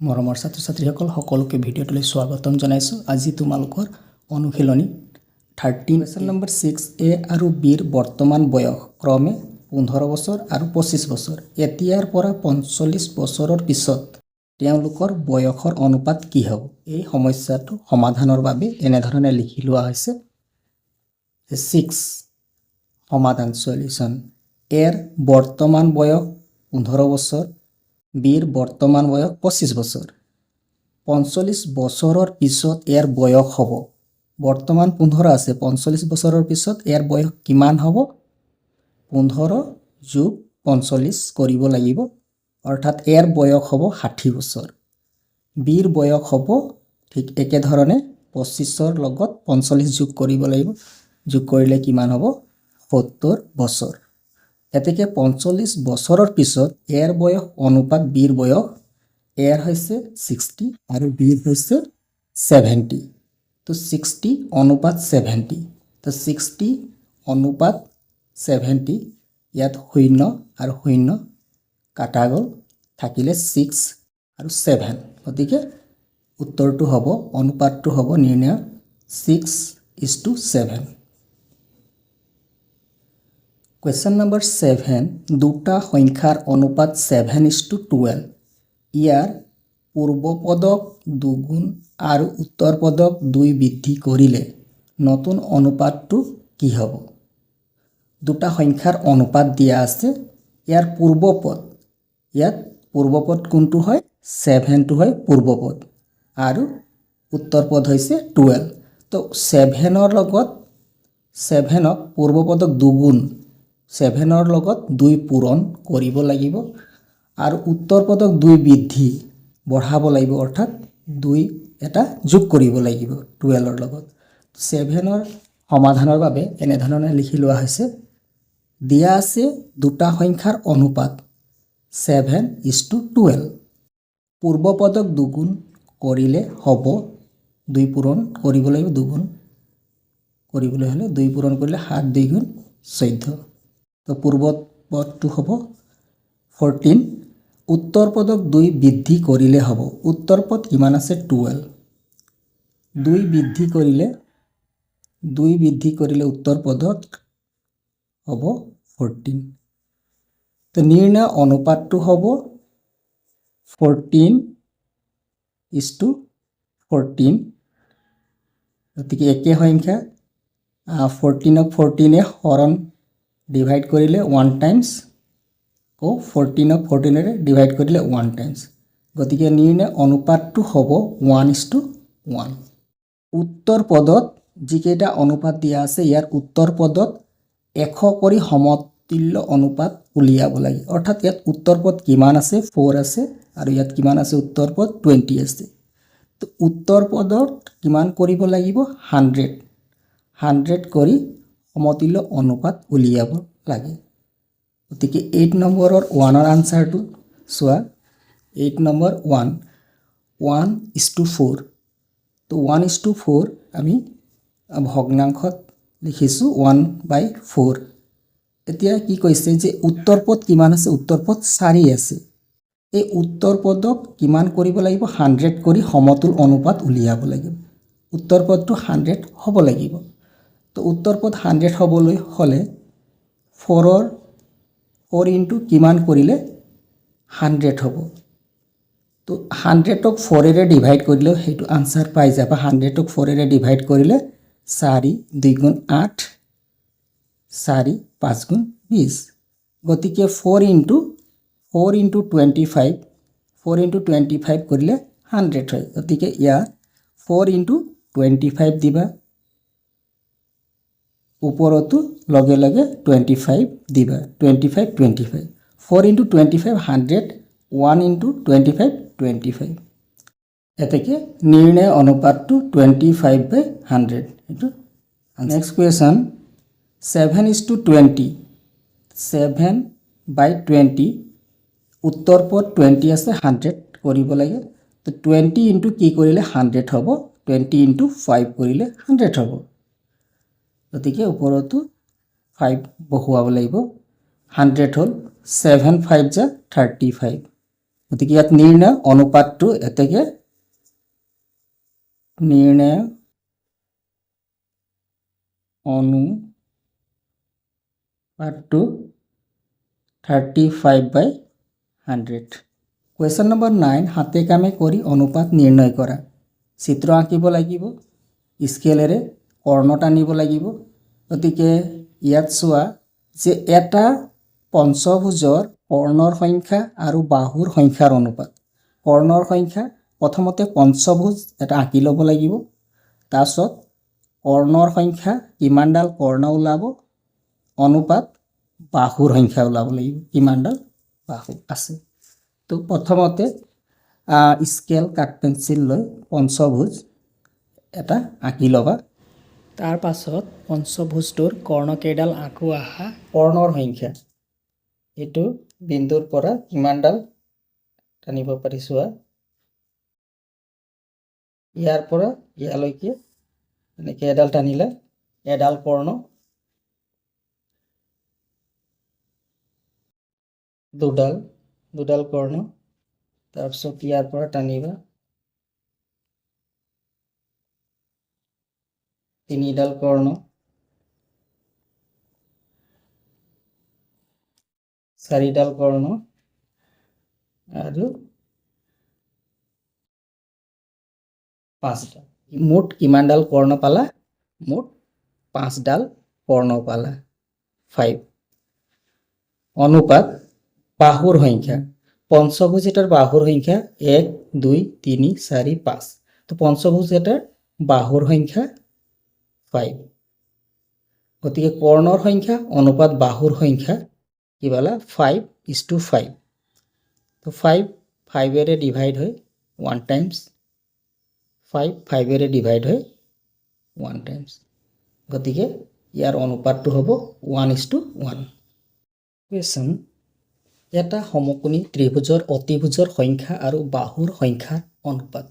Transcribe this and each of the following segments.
মৰমৰ ছাত্ৰ ছাত্ৰীসকল সকলোকে ভিডিঅ'টোলৈ স্বাগতম জনাইছোঁ। আজি তোমালোকৰ অনুশীলনী 13 কুৱেশ্যন নম্বৰ 6A আৰু Bৰ বৰ্তমান বয়স ক্ৰমে 15 বছৰ আৰু 25 বছৰ। এতিয়াৰ পৰা 45 বছৰৰ পিছত তেওঁলোকৰ বয়সৰ অনুপাত কি হ'ব? এই সমস্যাটো সমাধানৰ বাবে এনেধৰণে লিখি লোৱা হৈছে। 6 সমাধান সলিউশ্যন। এৰ বৰ্তমান বয়স 15 বছৰ, বিৰ বৰ্তমান বয়স 25 বছৰ। 45 বছৰৰ পিছত এৰ বয়স হ'ব, বৰ্তমান 15 আছে, 45 বছৰৰ পিছত এৰ বয়স কিমান হ'ব? 15 যোগ 45 কৰিব লাগিব, অৰ্থাৎ এৰ বয়স হ'ব 60 বছৰ। বিৰ বয়স হ'ব ঠিক একেধৰণে 25ৰ লগত 45 যোগ কৰিব লাগিব, যোগ কৰিলে কিমান হ'ব? 70 বছৰ। এতেকে 45 বছৰৰ পিছত এৰ বয়স অনুপাত বিৰ বয়স, এৰ হৈছে 60 আৰু বিৰ হৈছে 70। তো 60 অনুপাত 70, তো 60 অনুপাত 70, ইয়াত 0 আৰু 0 কাটা গ'ল, থাকিলে 6 আৰু 7। গতিকে উত্তৰটো হ'ব, অনুপাতটো হ'ব নিৰ্ণয় 6:7। কুৱেশ্যন নম্বৰ 7, দুটা সংখ্যাৰ অনুপাত 7:12। ইয়াৰ পূৰ্বপদক 2 গুণ আৰু উত্তৰপদক 2 বৃদ্ধি কৰিলে নতুন অনুপাতটো কি হ'ব? দুটা সংখ্যাৰ অনুপাত দিয়া আছে, ইয়াৰ পূৰ্বপদ, ইয়াত পূৰ্বপদ কোনটো হয়? 7টো হয় পূৰ্বপদ আৰু উত্তৰপদ হৈছে 12। তো 7ৰ লগত 7ক পূৰ্বপদক 2 গুণ, 7ৰ লগত 2 পূৰণ কৰিব লাগিব আৰু উত্তৰপদক 2 বৃদ্ধি বঢ়াব লাগিব, অৰ্থাৎ 2 এটা যোগ কৰিব লাগিব 12ৰ লগত। 7ৰ সমাধানৰ বাবে এনেধৰণে লিখি লোৱা হৈছে। দিয়া আছে দুটা সংখ্যাৰ অনুপাত 7:12। পূৰ্বপদক 2 গুণ কৰিলে হ'ব, 2 পূৰণ কৰিব লাগিব, 2 গুণ কৰিবলৈ হ'লে 2 পূৰণ কৰিলে 7 2 গুণ 14। তো পূৰ্বপদটো হ'ব 14, উত্তৰপদক 2 বৃদ্ধি কৰিলে হ'ব, উত্তৰপদ কিমান আছে? 12। 2 বৃদ্ধি কৰিলে উত্তৰপদত হ'ব 14। তো নিৰ্ণয় অনুপাতটো হ'ব 14:14। গতিকে একে সংখ্যা 14ক 14এ হৰণ ডিভাইড কৰিলে 1 টাইমছ, আকৌ 14ক 14এৰে ডিভাইড কৰিলে 1 টাইমছ। গতিকে নিৰ্ণয় অনুপাতটো হ'ব 1:1। উত্তৰ পদত যিকেইটা অনুপাত দিয়া আছে, ইয়াৰ উত্তৰ পদত 100 কৰি সমতুল্য অনুপাত উলিয়াব লাগে, অৰ্থাৎ ইয়াত উত্তৰ পদ কিমান আছে? 4 আছে আৰু ইয়াত কিমান আছে? উত্তৰ পদ 20 আছে। তো উত্তৰ পদত কিমান কৰিব লাগিব? 100 কৰি সমতুল্য অনুপাত উলিয়াব লাগে। গতিকে 8 নম্বৰৰ 1ৰ আনসাৰটো চোৱা। 8 নম্বৰ 1:4। তো 1:4 আমি ভগ্নাংশত লিখিছোঁ 1/4। এতিয়া কি কৈছে যে উত্তৰ পদ কিমান আছে? উত্তৰ পদ 4 আছে। এই উত্তৰ পদক কিমান কৰিব লাগিব? 100 কৰি সমতুল অনুপাত উলিয়াব লাগিব। উত্তৰ পদটো 100 হ'ব লাগিব। তো উত্তৰ পদ 100 হ'বলৈ হ'লে 4 ইনটু কিমান কৰিলে 100 হ'ব? তো 100ক 4এৰে ডিভাইড কৰিলেও সেইটো আনসাৰ পাই যাবা। 100ক 4এৰে ডিভাইড কৰিলে 4 2 গুণ 8, 4 5 গুণ 20। গতিকে 4 ইনটু 25, 4 ইনটু 25 কৰিলে 100 হয়। গতিকে ইয়াৰ 4 ইনটু 25 দিবা, ওপৰতো লগে লগে 25 দিবা, 25 4 ইনটু 25 100, 1 ইনটু 25 25। এতেকে নিৰ্ণয় অনুপাতটো 25/100। এইটো নেক্সট কুৱেশ্যন 7:20। 7/20, উত্তৰ পদ 20 আছে, 100 কৰিব লাগে। তো 20 ইনটু কি কৰিলে 100 হ'ব? 20 ইনটু 5 কৰিলে 100 হ'ব। গতিকে ওপৰতো 5 বহুৱাব লাগিব। 100 হ'ল, 7 5 যা 35। গতিকে ইয়াত নিৰ্ণয় অনুপাতটো এতেকে নিৰ্ণয় অনুপাতটো 35/100। কুৱেশ্যন নম্বৰ 9 হাতে কামে কৰি অনুপাত নিৰ্ণয় কৰা। চিত্ৰ আঁকিব লাগিব, স্কেলেৰে কৰ্ণ টানিব লাগিব। গতিকে ইয়াত চোৱা যে এটা পঞ্চভুজৰ কৰ্ণৰ সংখ্যা আৰু বাহুৰ সংখ্যাৰ অনুপাত। কৰ্ণৰ সংখ্যা প্ৰথমতে পঞ্চভুজ এটা আঁকি ল'ব লাগিব। তাৰপিছত কৰ্ণৰ সংখ্যা কিমানডাল কৰ্ণ ওলাব, অনুপাত বাহুৰ সংখ্যা ওলাব লাগিব, কিমানডাল বাহু আছে। তো প্ৰথমতে স্কেল কাঠ পেঞ্চিল লৈ পঞ্চভুজ এটা আঁকি ল'বা। তাৰ পাছত পঞ্চভুজটোৰ কৰ্ণ কেইডাল আঁকো আহা, কৰ্ণৰ সংখ্যা এইটো বিন্দুৰ পৰা কিমানডাল টানিব পাৰি চোৱা। ইয়াৰ পৰা ইয়ালৈকে এনেকৈ এডাল টানিলে এডাল কৰ্ণ, দুডাল কৰ্ণ। তাৰপিছত ইয়াৰ পৰা টানিবা তিনিডাল কৰ্ণ, চাৰিডাল কৰ্ণ আৰু পাঁচডাল। মুঠ কিমানডাল কৰ্ণ পালা? মুঠ 5ডাল কৰ্ণ পালা। 5 অনুপাত বাহুৰ সংখ্যা। পঞ্চভুজ এটাৰ বাহুৰ সংখ্যা 1 2 3 4 5। তো পঞ্চভুজ এটাৰ বাহুৰ সংখ্যা 5। গতিকে কৰ্ণৰ সংখ্যা অনুপাত বাহুৰ সংখ্যা কি পালা? 5:5। তো 5 এৰে ডিভাইড হয় 1 টাইমছ, 5 এৰে ডিভাইড হয় 1 টাইমছ। গতিকে ইয়াৰ অনুপাতটো হ'ব 1:1। কুৱেশ্যন, এটা সমকোণী ত্ৰিভুজৰ অতিভুজৰ সংখ্যা আৰু বাহুৰ সংখ্যাৰ অনুপাত।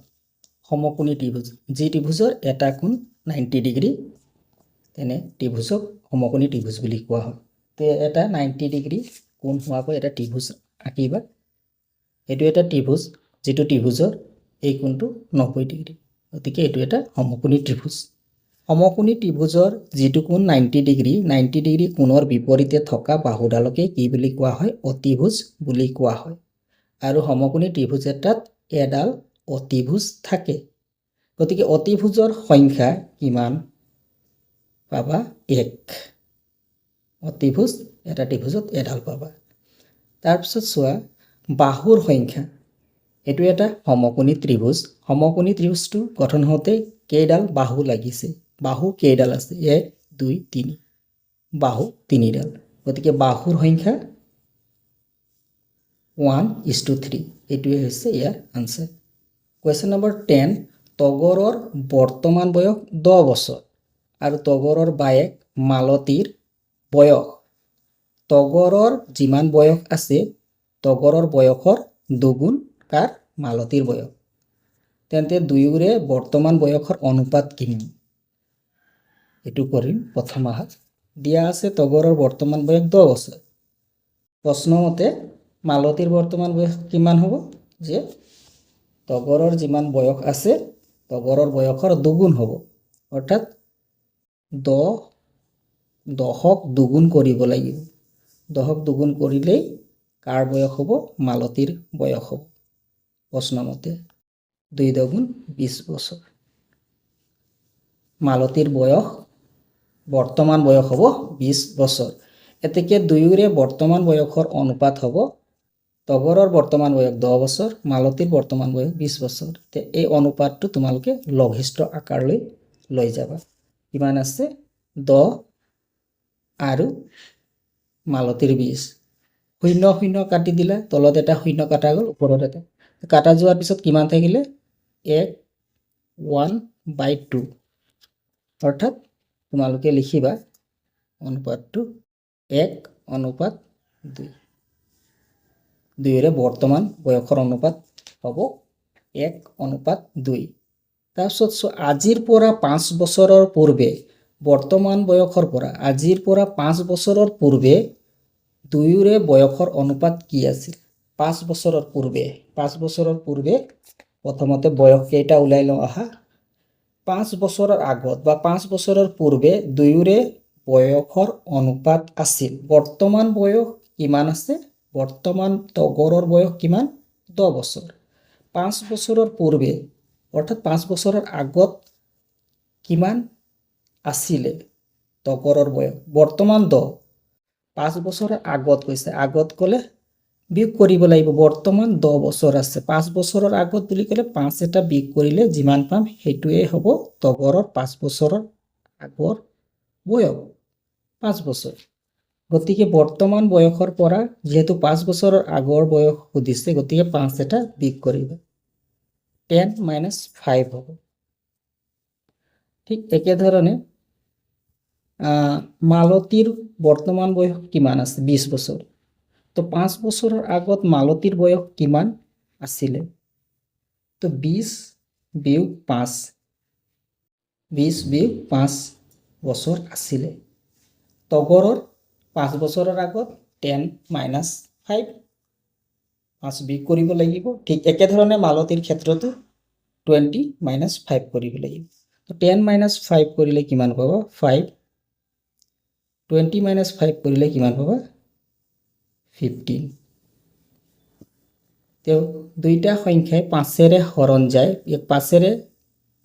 সমকোণী ত্ৰিভুজ, যি ত্ৰিভুজৰ এটা কোণ 90 ডিগ্ৰী, তেনে ত্ৰিভুজক সমকোণী ত্ৰিভুজ বুলি কোৱা হয়। তো এটা 90 ডিগ্ৰী কোণ হোৱাকৈ এটা ত্ৰিভুজ আঁকিবা। এইটো এটা ত্ৰিভুজ, যিটো ত্ৰিভুজৰ এই কোণটো 90 ডিগ্ৰী। গতিকে এইটো এটা সমকোণী ত্ৰিভুজ। সমকোণী ত্ৰিভুজৰ যিটো কোণ 90 ডিগ্ৰী কোণৰ বিপৰীতে থকা বাহুডালকে কি বুলি কোৱা হয়? অতিভুজ বুলি কোৱা হয়। আৰু সমকোণী ত্ৰিভুজ এটাত এডাল অতিভুজ থাকে। গতিকে অতিভুজৰ সংখ্যা কিমান পাবা? 1। অতিভুজ এটা ত্ৰিভুজত এডাল পাবা। তাৰপিছত চোৱা বাহুৰ সংখ্যা। এইটো এটা সমকোণী ত্ৰিভুজ। সমকোণী ত্ৰিভুজটো গঠন হওঁতে কেইডাল বাহু লাগিছে? বাহু কেইডাল আছে? 1 2 3। বাহু 3ডাল। গতিকে বাহুৰ সংখ্যা 1:3। এইটোৱে হৈছে ইয়াৰ আনচাৰ। কুৱেশ্যন নম্বৰ 10, তগৰৰ বৰ্তমান বয়স 10 বছৰ আৰু তগৰৰ বায়েক মালতীৰ বয়স। তগৰৰ যিমান বয়স আছে তগৰৰ বয়সৰ দুগুণ কাৰ? মালতীৰ বয়স। তেন্তে দুয়োৰে বৰ্তমান বয়সৰ অনুপাত কিমান? এইটো কৰিম। প্ৰথম আহাত দিয়া আছে তগৰৰ বৰ্তমান বয়স 10 বছৰ। প্ৰশ্নমতে মালতীৰ বৰ্তমান বয়স কিমান হ'ব? যে তগৰৰ যিমান বয়স আছে তগৰৰ বয়সৰ দুগুণ হ'ব। অৰ্থাৎ 10ক দুগুণ কৰিব লাগিব। 10ক দুগুণ কৰিলেই কাৰ বয়স হ'ব? মালতীৰ বয়স হ'ব। প্ৰশ্নমতে 2 × 2 = 20 বছৰ। মালতীৰ বয়স বৰ্তমান বয়স হ'ব 20 বছৰ। এতেকে দুয়োৰে বৰ্তমান বয়সৰ অনুপাত হ'ব তগৰৰ বৰ্তমান বয়স 10 বছৰ, মালতীৰ বৰ্তমান বয়স 20 বছৰ। তে এই অনুপাতটো তোমালোকে লঘিষ্ঠ আকাৰলৈ লৈ যাবা। কিমান আছে? 10 আৰু মালতীৰ 20। 0 0 কাটি দিলা, তলত এটা 0 কাটা গ'ল, ওপৰত এটা কাটা যোৱাৰ পিছত কিমান থাকিলে? 1/2। অৰ্থাৎ তোমালোকে লিখিবা অনুপাতটো 1:2। দুয়োৰে বৰ্তমান বয়সৰ অনুপাত হ'ব 1:2। তাৰপিছত আজিৰ পৰা 5 বছৰৰ পূৰ্বে বৰ্তমান বয়সৰ পৰা আজিৰ পৰা 5 বছৰৰ পূৰ্বে দুয়োৰে বয়সৰ অনুপাত কি আছিল? 5 বছৰৰ পূৰ্বে প্ৰথমতে বয়স কেইটা ওলাই লওঁ আহা 5 বছৰৰ আগত বা 5 বছৰৰ পূৰ্বে দুয়োৰে বয়সৰ অনুপাত আছিল বৰ্তমান বয়স কিমান আছে বৰ্তমান তগৰৰ বয়স কিমান 10 বছৰ 5 বছৰৰ পূৰ্বে অৰ্থাৎ 5 বছৰৰ আগত কিমান আছিলে তগৰৰ বয়স বৰ্তমান 10 5 বছৰৰ আগত কৈছে আগত ক'লে বিয়োগ কৰিব লাগিব বৰ্তমান 10 বছৰ আছে 5 বছৰৰ আগত বুলি ক'লে 5 এটা বিয়োগ কৰিলে যিমান পাম হেতুৱে হ'ব তগৰৰ 5 বছৰৰ আগৰ বয়স 5 বছৰ গতিকে বৰ্তমান বয়সৰ পৰা যেহেতু 5 বছৰৰ আগৰ বয়স সুধিছে গতিকে 5 এটা বিয়োগ কৰিব 10 - 5 হ'ব ঠিক একে ধৰণে মালতীৰ বৰ্তমান বয়স কিমান আছে 20 বছৰ তো 5 বছৰৰ আগত মালতীৰ বয়স কিমান আছিলে তো 20 বিয়োগ 5 বছৰ আছিলে তগৰৰ 5 বছৰৰ আগত 10 - 5 5 বিয়োগ কৰিব লাগিব ঠিক একে ধৰণে মালতীৰ ক্ষেত্ৰতো 20 - 5 কৰিব লাগিব তো 10 - 5 কৰিলে কিমান পাব 5 20 - 5 কৰিলে কিমান পাব 15 তেও দুইটা সংখ্যাই 5ৰে হৰণ যায় 5ৰে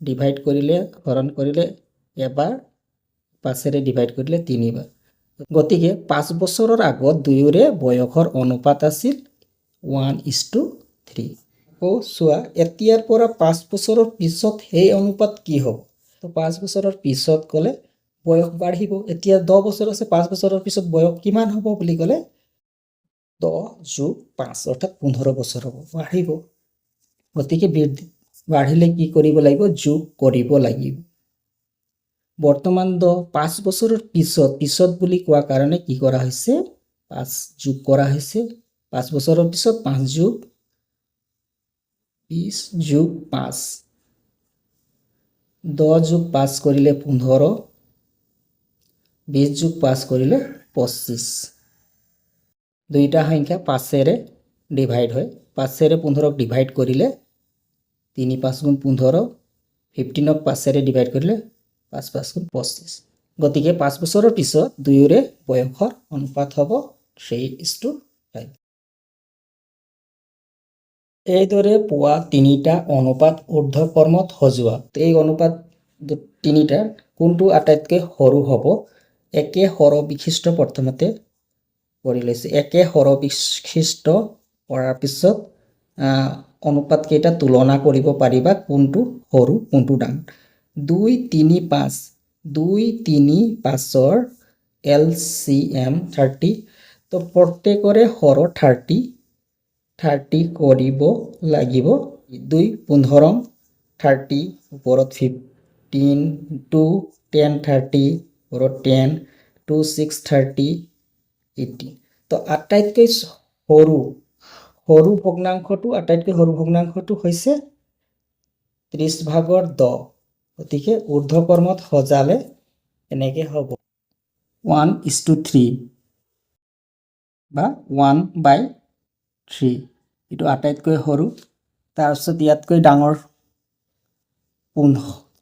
ডিভাইড কৰিলে হৰণ কৰিলে এবাৰ 5ৰে ডিভাইড কৰিলে 3 বাৰ গতিকে 5 বছৰৰ আগত দুয়োৰে বয়সৰ অনুপাত আছিল 1:3 চোৱা এতিয়াৰ পৰা 5 বছৰৰ পিছত সেই অনুপাত কি হ'ব তো 5 বছৰৰ পিছত ক'লে বয়স বাঢ়িব এতিয়া 10 বছৰ আছে 5 বছৰৰ পিছত বয়স কিমান হ'ব বুলি ক'লে 10 + 5 অৰ্থাৎ 15 বছৰ হ'ব বাঢ়িব গতিকে বাঢ়িলে কি কৰিব লাগিব যোগ কৰিব লাগিব বৰ্তমান 5 বছৰৰ পিছত বুলি কোৱা কাৰণে কি কৰা হৈছে 5 যোগ কৰা হৈছে 5 বছৰৰ পিছত 5 যোগ 20 যোগ 5 10 যোগ 5 কৰিলে 15 20 যোগ 5 কৰিলে 25 দুইটা সংখ্যা 5ৰে ডিভাইড হয় 5ৰে 15ক ডিভাইড কৰিলে 3 × 5 = 15 15ক 5ৰে ডিভাইড কৰিলে 5 × 5 = 25 গতিকে 5 বছৰৰ পিছত দুয়োৰে বয়সৰ অনুপাত হ'ব 3:5 এইদৰে পোৱা তিনিটা অনুপাত ঊৰ্ধ্বক্ৰমত সজোৱা এই অনুপাত তিনিটাৰ কোনটো আটাইতকৈ সৰু হ'ব একে সৰ বিশিষ্ট প্ৰথমতে কৰি লৈছে একে সৰ বিশিষ্ট কৰাৰ পিছত অনুপাত কেইটা তুলনা কৰিব পাৰিবা কোনটো সৰু কোনটো ডাঙৰ 2 3 5 2 3 5ৰ LCM 30 তো প্ৰত্যেকৰে হৰ 30 কৰিব লাগিব 2 15 30 ওপৰত 15 2 10 30 ওপৰত 10 2 6 30 18 তো আটাইতকৈ সৰু ভগ্নাংশটো হৈছে 30/10 গতিকে ঊৰ্ধ্বক্ৰমত সজালে এনেকৈ হ'ব 1:3 বা 1/3 এইটো আটাইতকৈ সৰু তাৰপিছত ইয়াতকৈ ডাঙৰ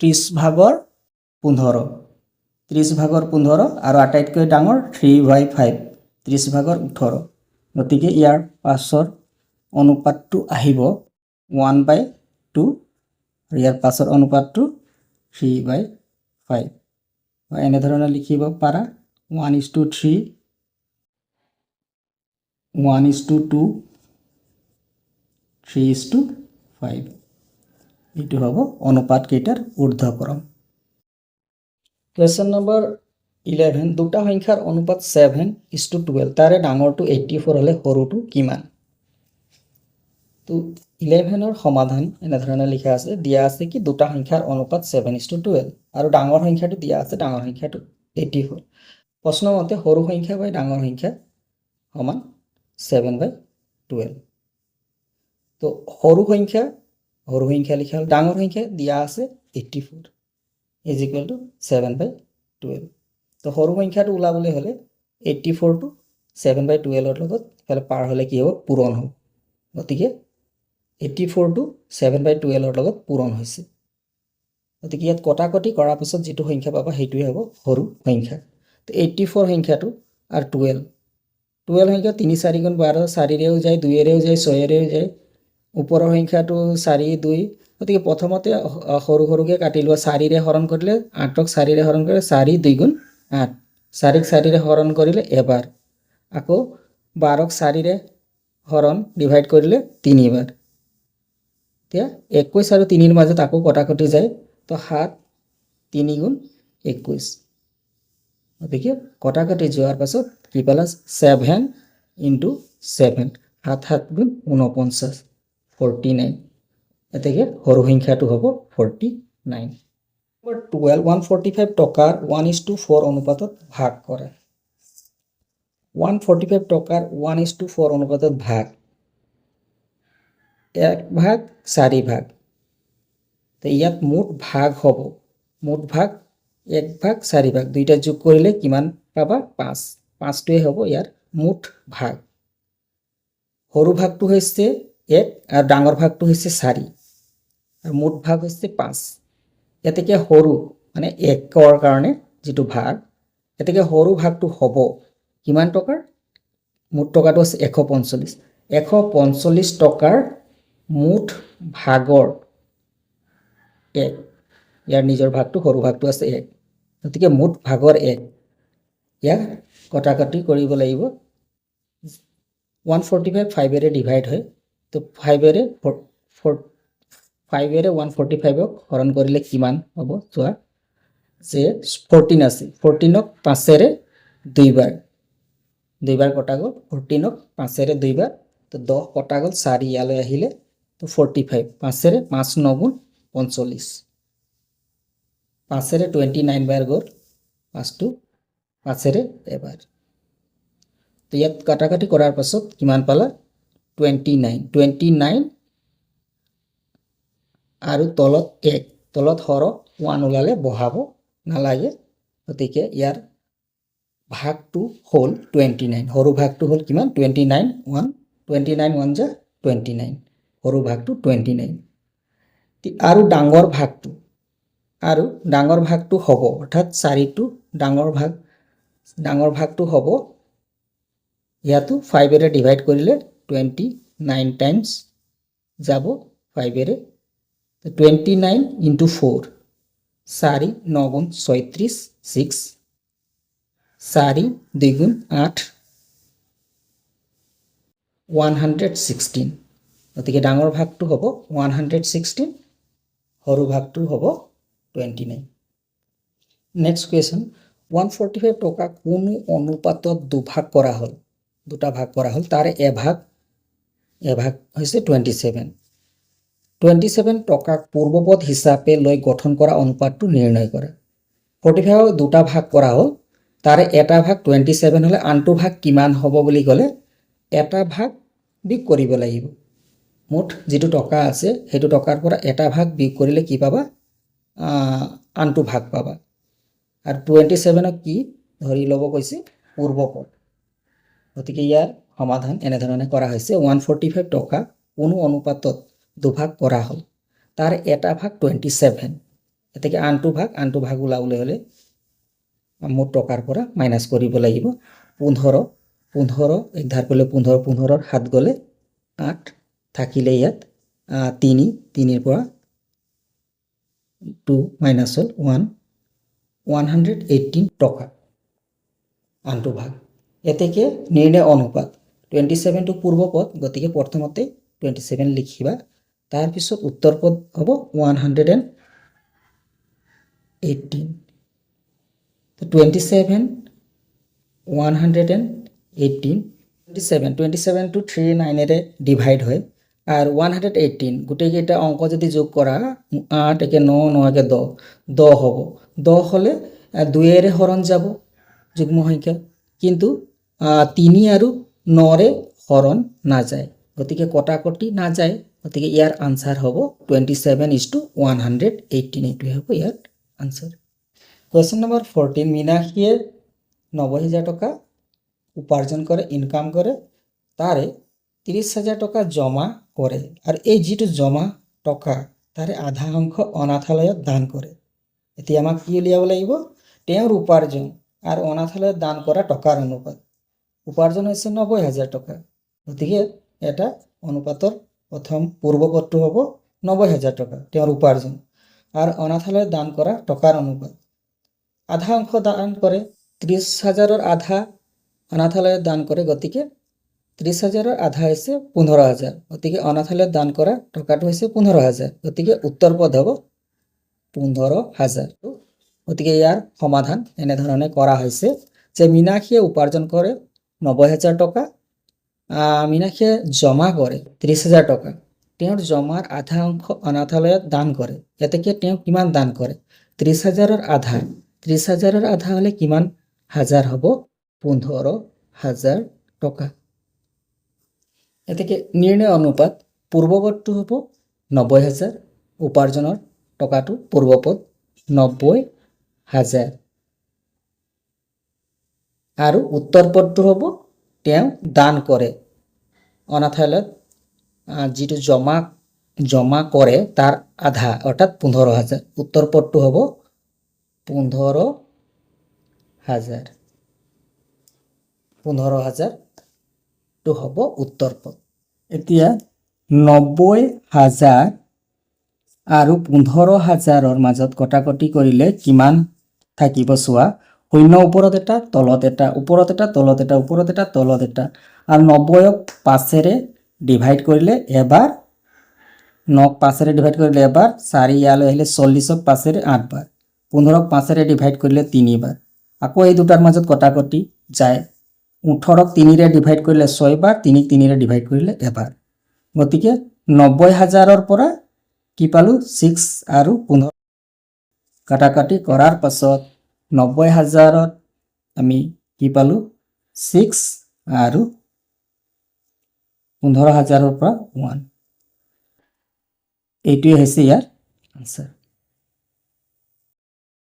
30/15 আৰু আটাইতকৈ ডাঙৰ 3/5 30/18 গতিকে ইয়াৰ পাছৰ অনুপাতটো আহিব 1/2 ইয়াৰ পাছৰ অনুপাতটো 3/5 এনেধৰণে লিখিব পাৰা 1:3 1:2 3:5 এইটো হ'ব অনুপাত কেইটাৰ ঊৰ্ধ্বক্ৰম কুৱেশ্যন নম্বৰ 11 দুটা সংখ্যাৰ অনুপাত 7:12 তাৰে ডাঙৰটো 84 হ'লে সৰুটো কিমান তো 11ৰ সমাধান এনেধৰণে লিখা আছে দিয়া আছে কি দুটা সংখ্যাৰ অনুপাত 7:12 আৰু ডাঙৰ সংখ্যাটো দিয়া আছে ডাঙৰ সংখ্যাটো 84 প্ৰশ্নমতে সৰু সংখ্যা বা ডাঙৰ সংখ্যা সমান 7/12 তো সৰু সংখ্যা লিখা হ'ল ডাঙৰ সংখ্যা দিয়া আছে 84 = 7/12 তো সৰু সংখ্যাটো ওলাবলৈ হ'লে 84টো 7/12ৰ লগত ইফালে পাৰ হ'লে কি হ'ব পূৰণ হ'ব গতিকে 84 টো 7/12 লগত পূৰণ হৈছে। গতিকে ইয়াত কটাকটি কৰাৰ পিছত যিটো সংখ্যা পাবা সেইটোৱে হ'ব সৰু সংখ্যা। তো 84 সংখ্যাটো আৰু 12 সংখ্যা 3 4 গুণ 12, 4ৰেও যায়, 2ৰেও যায়, 6ৰেও যায়। ওপৰৰ সংখ্যাটো 4 2। গতিকে প্ৰথমতে সৰু সৰুকৈ কাটি লোৱা। 4ৰে হৰণ কৰিলে 8ক 4ৰে হৰণ কৰিলে 4 2 গুণ 8, 4ক 4ৰে হৰণ কৰিলে এবাৰ, আকৌ 12ক 4ৰে হৰণ ডিভাইড কৰিলে 3 বাৰ। এতিয়া 21 আৰু 3ৰ মাজত আকৌ কটাকটি যায়। তো 7 3 গুণ 21। গতিকে কটাকটি যোৱাৰ পাছত কি পালা 7 ইনটু 7, 7 7 গুণ 49, 49। এতেকে সৰু সংখ্যাটো হ'ব 49। 12 145 টকাৰ 1:4 অনুপাতত ভাগ কৰে। 145 টকাৰ 1:4 অনুপাতত ভাগ 1/4 ভাগ। তো ইয়াত মুঠ ভাগ হ'ব, মুঠ ভাগ 1/4 ভাগ, দুইটা যোগ কৰিলে কিমান পাবা 5, 5টোৱে হ'ব ইয়াৰ মুঠ ভাগ। সৰু ভাগটো হৈছে 1 আৰু ডাঙৰ ভাগটো হৈছে 4 আৰু মুঠ ভাগ হৈছে 5। এতেকে সৰু মানে 1ৰ কাৰণে যেটো ভাগ, এতেকে সৰু ভাগটো হ'ব কিমান টকাৰ, মুঠ টকাটো আছে 145। 145 টকাৰ মুঠ ভাগৰ 1, ইয়াৰ নিজৰ ভাগটো সৰু ভাগটো আছে 1, গতিকে মুঠ ভাগৰ 1। ইয়াক কটাকটি কৰিব লাগিব। 145 5ৰে ডিভাইড হয়। তো 5ৰে 145ক হৰণ কৰিলে কিমান হ'ব চোৱা, যে 14 আছে, 14ক 5ৰে 2বাৰ, 2বাৰ কটা গ'ল। 14ক 5ৰে 2বাৰ, তো 10 কটা গ'ল, 4 ইয়ালৈ আহিলে, তো 45, 5ৰে 5 9 গুণ 45, 5ৰে 29 বাৰ গ'ল, 5টো 5ৰে এবাৰ। তো ইয়াত কাটাকাটি কৰাৰ পাছত কিমান পালা 29, 29 আৰু তলত 1, তলত হৰ 1 ওলালে বহাব নালাগে। গতিকে ইয়াৰ ভাগটো হ'ল 29, সৰু ভাগটো হ'ল কিমান 29 1 যা 29, সৰু ভাগটো 29। আৰু ডাঙৰ ভাগটো হ'ব, অৰ্থাৎ 4টো ডাঙৰ ভাগটো হ'ব, ইয়াতো 5ৰে ডিভাইড কৰিলে 29 টাইমছ যাব 5ৰে। 29 ইনটু 4, 4 9 গুণ 36, 6, 4 2 গুণ 8, 116। গতিকে ডাঙৰ ভাগটো হ'ব 116, সৰু ভাগটো হ'ব 29। নেক্সট কুৱেশ্যন, 145 টকা কোনো অনুপাতত দুটা ভাগ কৰা হ'ল, তাৰে এভাগ হৈছে 27। 27 টকাক পূৰ্বপদ হিচাপে লৈ গঠন কৰা অনুপাতটো নিৰ্ণয় কৰা। 45ক দুটা ভাগ কৰা হ'ল, তাৰে এটা ভাগ 27 হ'লে আনটো ভাগ কিমান হ'ব বুলি ক'লে এটা ভাগ বিয়োগ কৰিব লাগিব। মুঠ যেটো টকা আছে সেইটো টকাৰ পৰা এটা ভাগ বিয়োগ কৰিলে কি পাবা, আনটো ভাগ পাবা। আৰু 27ক কি ধৰি ল'ব কৈছে পূৰ্বপদ। গতিকে ইয়াৰ সমাধান এনেধৰণে কৰা হৈছে। 145 টকা কোনো অনুপাতত দুভাগ কৰা হ'ল, তাৰ এটা ভাগ 27, এতেকে আনটো ভাগ ওলাবলৈ হ'লে মুঠ টকাৰ পৰা মাইনাছ কৰিব লাগিব। 15 এক ধাৰ কৰিলে 15ৰ 7 গ'লে 8 থাকিলে ইয়াত 3ৰ পৰা 2 মাইনাছ হ'ল 118 টকা আনটো ভাগ। এতেকে নিৰ্ণয় অনুপাত 27টো পূৰ্বপদ, গতিকে প্ৰথমতে 27 লিখিবা, তাৰপিছত উত্তৰ পদ হ'ব 118। তো 27 118, 27টো 3 9ৰে ডিভাইড হয় আৰু 118 গোটেইকেইটা অংক যদি যোগ কৰা 8 একে 9 9 একে 10 হ'ব। 10 হ'লে 2ৰে হৰণ যাব যুগ্ম সংখ্যা, কিন্তু 3 আৰু 9ৰে হৰণ নাযায়, গতিকে কটাকটি নাযায়। গতিকে ইয়াৰ আনসাৰ হ'ব 27:118, এইটোৱে হ'ব ইয়াৰ আনসাৰ। কুৱেশ্যন নম্বৰ 14, মীনাক্ষীয়ে 90,000 টকা উপাৰ্জন কৰে, ইনকাম কৰে, তাৰে 30,000 টকা জমা কৰে আৰু এই যিটো জমা টকা তাৰে আধা অংশ অনাথালয়ত দান কৰে। এতিয়া আমাক কি উলিয়াব লাগিব? তেওঁৰ উপাৰ্জন আৰু অনাথালয়ত দান কৰা টকাৰ অনুপাত। উপাৰ্জন হৈছে 90,000 টকা, গতিকে এটা অনুপাতৰ প্ৰথম পূৰ্বপদটো হ'ব 90,000 টকা তেওঁৰ উপাৰ্জন আৰু অনাথালয়ত দান কৰা টকাৰ অনুপাত। আধা অংশ দান কৰে, 30,000ৰ আধা অনাথালয়ত দান কৰে, গতিকে 30,000ৰ আধা হৈছে 15,000, গতিকে অনাথালয়ত দান কৰা টকাটো হৈছে 15,000, গতিকে উত্তৰ পদ হ'ব 15,000। গতিকে ইয়াৰ সমাধান এনেধৰণে কৰা হৈছে যে মীনাক্ষীয়ে উপাৰ্জন কৰে 90,000 টকা, মীনাক্ষীয়ে জমা কৰে 30,000 টকা, তেওঁৰ জমাৰ আধা অংশ অনাথালয়ত দান কৰে। ইয়াতে তেওঁ কিমান দান কৰে? 30,000ৰ আধা, 30,000ৰ আধা হ'লে কিমান হাজাৰ হ'ব? 15,000 টকা। এতেকে নিৰ্ণয় অনুপাত পূৰ্বপদটো হ'ব 90,000, উপাৰ্জনৰ টকাটো পূৰ্বপদ 90,000 আৰু উত্তৰ পদটো হ'ব তেওঁ দান কৰে অনাথালয়ত যিটো জমা কৰে তাৰ আধা অৰ্থাৎ 15,000, উত্তৰ পদটো হ'ব 15,000। 15,000 টো হ'ব উত্তৰ পদ। এতিয়া 90,000 আৰু 15,000ৰ মাজত কটাকটি কৰিলে কিমান থাকিব চোৱা। শূন্য ওপৰত এটা, তলত এটা, ওপৰত এটা, তলত এটা, ওপৰত এটা, তলত এটা, আৰু 90ক 5ৰে ডিভাইড কৰিলে এবাৰ, 9ক 5ৰে ডিভাইড কৰিলে এবাৰ, 4 ইয়ালৈ আহিলে 40ক 5ৰে 8 বাৰ, 15ক 5ৰে ডিভাইড কৰিলে 3 বাৰ। আকৌ এই দুটাৰ মাজত কটাকটি যায়। 18ক 3ৰে ডিভাইড কৰিলে 6 বাৰ, 3ক 3ৰে ডিভাইড কৰিলে এবাৰ। গতিকে 90,000ৰ পৰা কি পালো? 6 আৰু 15 কাটাকাটি কৰাৰ পাছত 90,000ত আমি কি পালো? 6 আৰু 15,000ৰ পৰা 1। এইটোৱে হৈছে ইয়াৰ আনসাৰ।